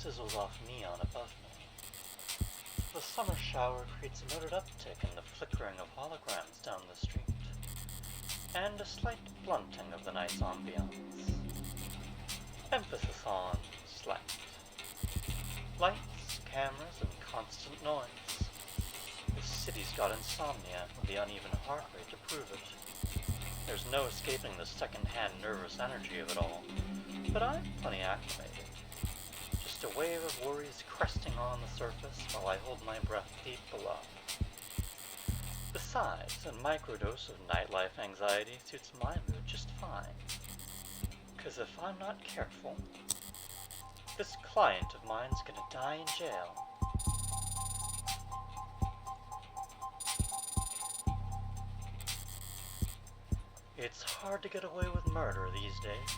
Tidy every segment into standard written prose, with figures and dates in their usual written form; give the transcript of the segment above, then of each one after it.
sizzles off neon above me. The summer shower creates a noted uptick in the flickering of holograms down the street, and a slight blunting of the night's ambiance. Emphasis on slight. Lights, cameras, and constant noise. The city's got insomnia, with the uneven heart rate to prove it. There's no escaping the second-hand nervous energy of it all, but I'm plenty acclimated. Just a wave of worries cresting on the surface while I hold my breath deep below. Besides, a microdose of nightlife anxiety suits my mood just fine. 'Cause if I'm not careful, this client of mine's gonna die in jail. It's hard to get away with murder these days.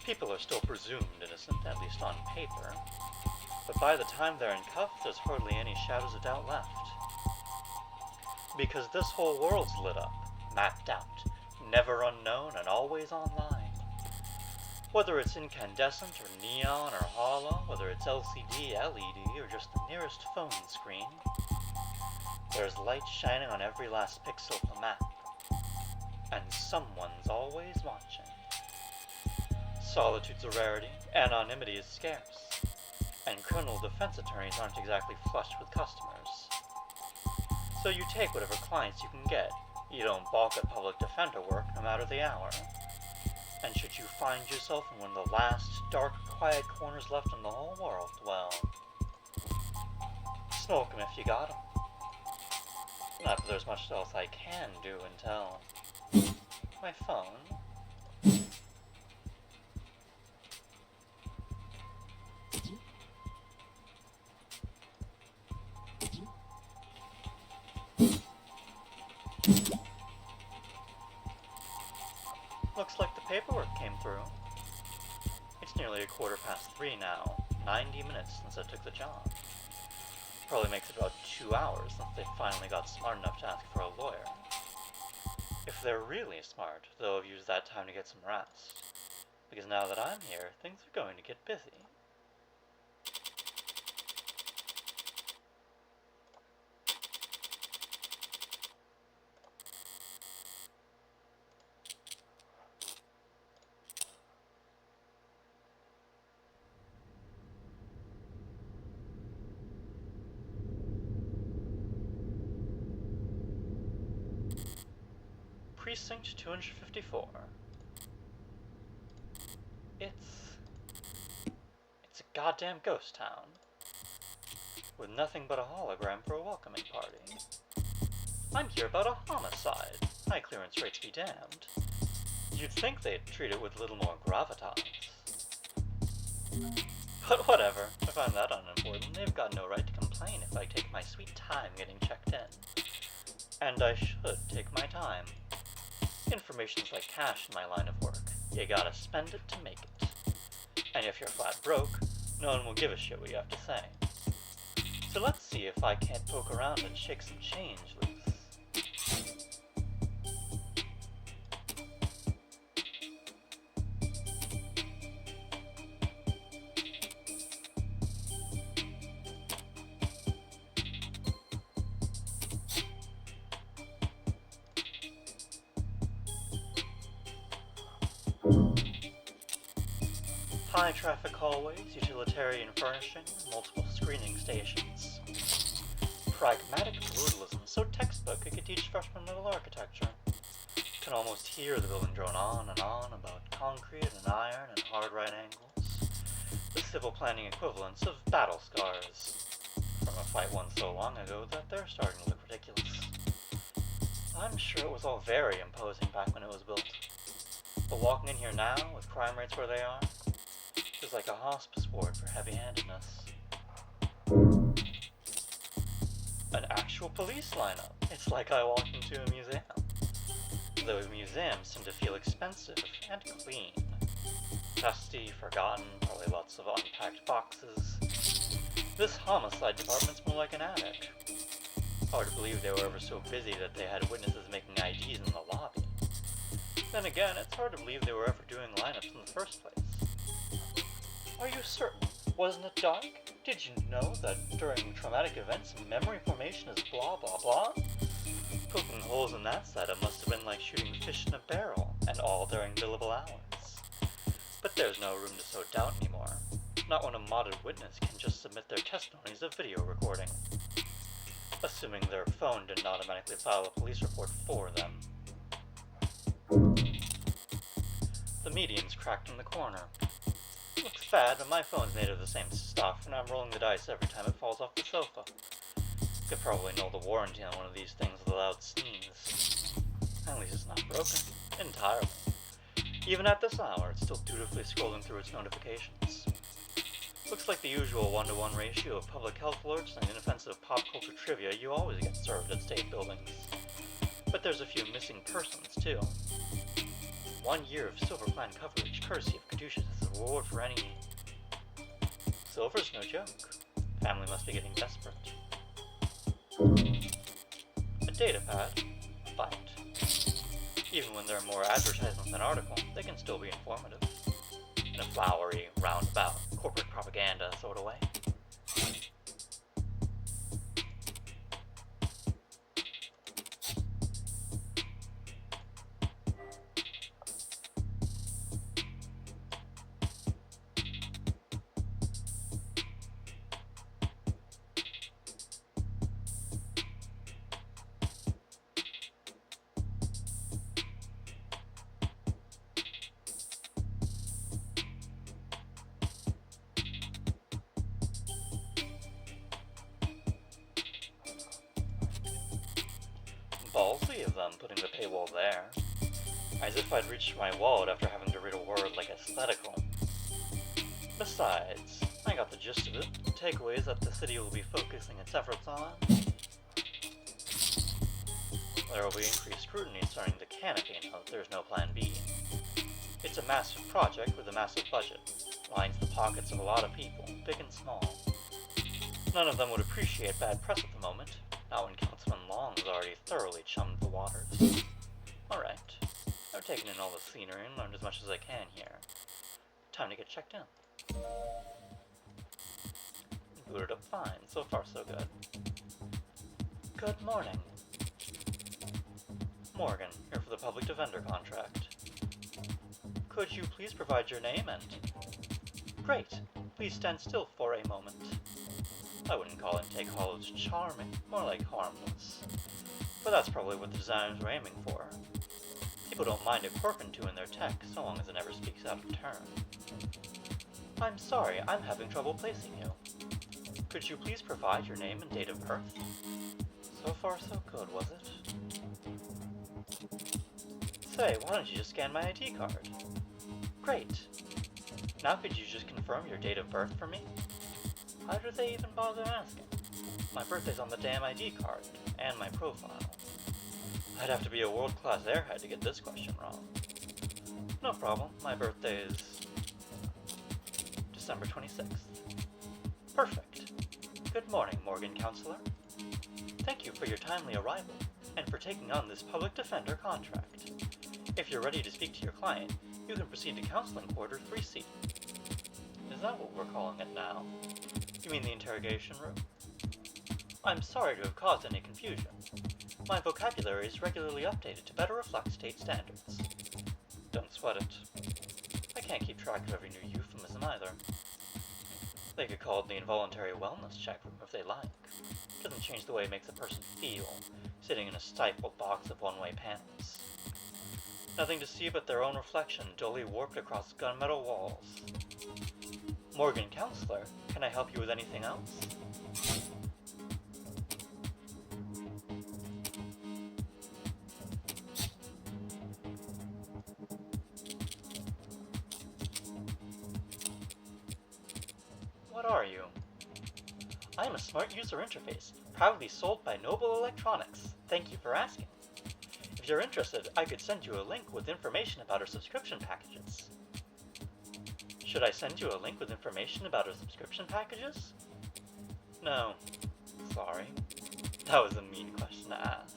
People are still presumed innocent, at least on paper, but by the time they're in cuffs, there's hardly any shadows of doubt left. Because this whole world's lit up, mapped out, never unknown, and always online. Whether it's incandescent or neon or hollow, whether it's LCD, LED, or just the nearest phone screen, there's light shining on every last pixel of the map. And someone's always watching. Solitude's a rarity, anonymity is scarce, and criminal defense attorneys aren't exactly flush with customers. So you take whatever clients you can get. You don't balk at public defender work, no matter the hour. And should you find yourself in one of the last dark, quiet corners left in the whole world, well, smoke 'em if you got 'em. Not that there's much else I can do until my phone. Looks like the paperwork came through. It's nearly 3:15 now, 90 minutes since I took the job. Probably makes it about 2 hours since they finally got smart enough to ask for a lawyer. If they're really smart, they'll have used that time to get some rest. Because now that I'm here, things are going to get busy. Precinct 254. It's a goddamn ghost town, with nothing but a hologram for a welcoming party. I'm here about a homicide. High clearance rates be damned. You'd think they'd treat it with a little more gravitas. But whatever, I find that unimportant. They've got no right to complain if I take my sweet time getting checked in. And I should take my time. Information's like cash in my line of work. You gotta spend it to make it. And if you're flat broke, no one will give a shit what you have to say. So let's see if I can't poke around and shake some change loose. High traffic hallways, utilitarian furnishing, multiple screening stations. Pragmatic brutalism, so textbook it could teach freshman level architecture. Can almost hear the building drone on and on about concrete and iron and hard right angles. The civil planning equivalents of battle scars from a fight won so long ago that they're starting to look ridiculous. I'm sure it was all very imposing back when it was built. But walking in here now, with crime rates where they are, is like a hospice ward for heavy-handedness. An actual police lineup. It's like I walked into a museum. Though museums tend to feel expensive and clean. Dusty, forgotten, probably lots of unpacked boxes. This homicide department's more like an attic. Hard to believe they were ever so busy that they had witnesses making IDs in the lobby. Then again, it's hard to believe they were ever doing lineups in the first place. Are you certain Wasn't it dark? Did you know that during traumatic events, memory formation is blah blah blah? Poking holes in that setup must have been like shooting fish in a barrel, and all during billable hours. But there's no room to sow doubt anymore. Not when a modded witness can just submit their testimony as a video recording. Assuming their phone didn't automatically file a police report for them. The median's cracked in the corner. Looks bad, but my phone's made of the same stuff, and I'm rolling the dice every time it falls off the sofa. Could probably null the warranty on one of these things with a loud sneeze. At least it's not broken. Entirely. Even at this hour, it's still dutifully scrolling through its notifications. Looks like the usual 1-to-1 ratio of public health alerts and inoffensive pop culture trivia you always get served at state buildings. But there's a few missing persons, too. 1 year of Silver Plan coverage, courtesy of Caduceus as a reward for any... Silver's no joke. Family must be getting desperate. A data pad? Fight. Even when there are more advertisements than articles, they can still be informative. In a flowery, roundabout, corporate propaganda sort of way. Ballsy of them putting the paywall there. As if I'd reached my wallet after having to read a word like aesthetical. Besides, I got the gist of it. The takeaway is that the city will be focusing its efforts on... There will be increased scrutiny surrounding the canopy now that there's no plan B. It's a massive project with a massive budget. Lines the pockets of a lot of people, big and small. None of them would appreciate bad press at the moment. Not when Councilman Long has already thoroughly chummed the waters. Alright, I've taken in all the scenery and learned as much as I can here. Time to get checked in. Booted up fine, so far so good. Good morning. Morgan, here for the public defender contract. Could you please provide your name and... Great, please stand still for a moment. I wouldn't call Intake Hollows charming, more like harmless. But that's probably what the designers were aiming for. People don't mind a quirk or two in their tech, so long as it never speaks out of turn. I'm sorry, I'm having trouble placing you. Could you please provide your name and date of birth? So far so good, was it? Say, why don't you just scan my ID card? Great. Now could you just confirm your date of birth for me? Why do they even bother asking? My birthday's on the damn ID card, and my profile. I'd have to be a world-class airhead to get this question wrong. No problem, my birthday is... December 26th. Perfect. Good morning, Morgan Counselor. Thank you for your timely arrival, and for taking on this public defender contract. If you're ready to speak to your client, you can proceed to counseling quarter 3C. Is that what we're calling it now? You mean the interrogation room? I'm sorry to have caused any confusion. My vocabulary is regularly updated to better reflect state standards. Don't sweat it. I can't keep track of every new euphemism either. They could call it the involuntary wellness check room if they like. Doesn't change the way it makes a person feel, sitting in a stifled box of one-way panels. Nothing to see but their own reflection dully warped across gunmetal walls. Morgan Counselor, can I help you with anything else? What are you? I am a smart user interface, proudly sold by Noble Electronics. Thank you for asking. If you're interested, I could send you a link with information about our subscription packages. Should I send you a link with information about our subscription packages? No. Sorry. That was a mean question to ask.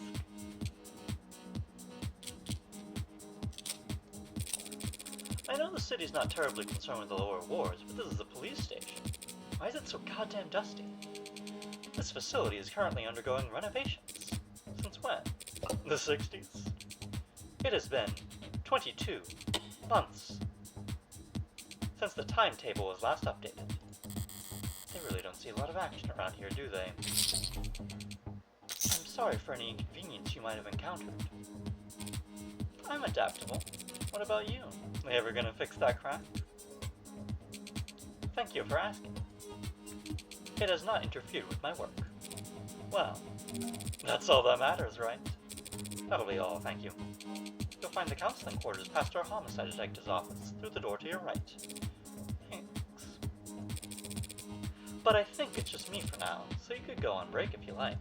I know the city's not terribly concerned with the lower wards, but this is a police station. Why is it so goddamn dusty? This facility is currently undergoing renovations. Since when? The 60s? It has been 22 months since the timetable was last updated. They really don't see a lot of action around here, do they? I'm sorry for any inconvenience you might have encountered. I'm adaptable. What about you? They ever gonna fix that crack? Thank you for asking. It has not interfered with my work. Well, that's all that matters, right? That'll be all, thank you. You'll find the counseling quarters past our homicide detective's office, through the door to your right. Thanks. But I think it's just me for now, so you could go on break if you like.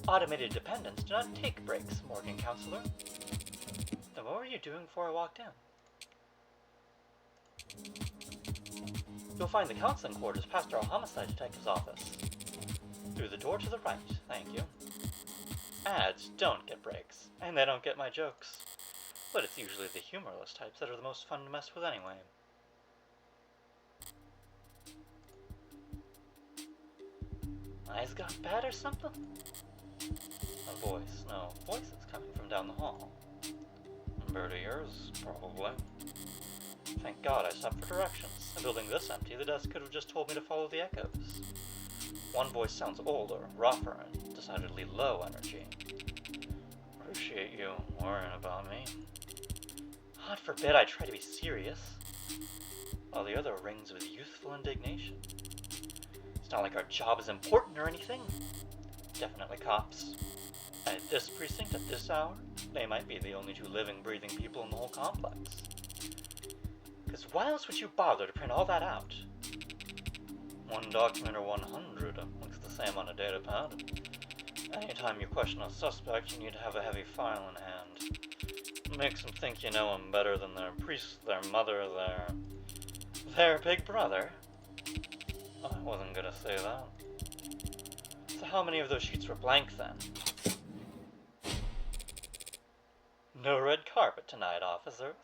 Automated dependents do not take breaks, Morgan Counselor. Then what were you doing before I walked in? You'll find the counseling quarters past our homicide detective's office. Through the door to the right, thank you. Ads don't get breaks, and they don't get my jokes. But it's usually the humorless types that are the most fun to mess with anyway. Eyes got bad or something? A voice. No, voices coming from down the hall. Bird of yours, probably. Thank God I stopped for directions. A building this empty, the desk could have just told me to follow the echoes. One voice sounds older, rougher, and decidedly low energy. Appreciate you worrying about me. God forbid I try to be serious. While the other rings with youthful indignation. It's not like our job is important or anything. Definitely cops. And at this precinct, at this hour, they might be the only two living, breathing people in the whole complex. Because why else would you bother to print all that out? One document or 100 looks the same on a data pad. Anytime you question a suspect, you need to have a heavy file in hand. Makes them think you know them better than their priest, their mother, their big brother. Oh, I wasn't gonna say that. So how many of those sheets were blank then? No red carpet tonight, officers.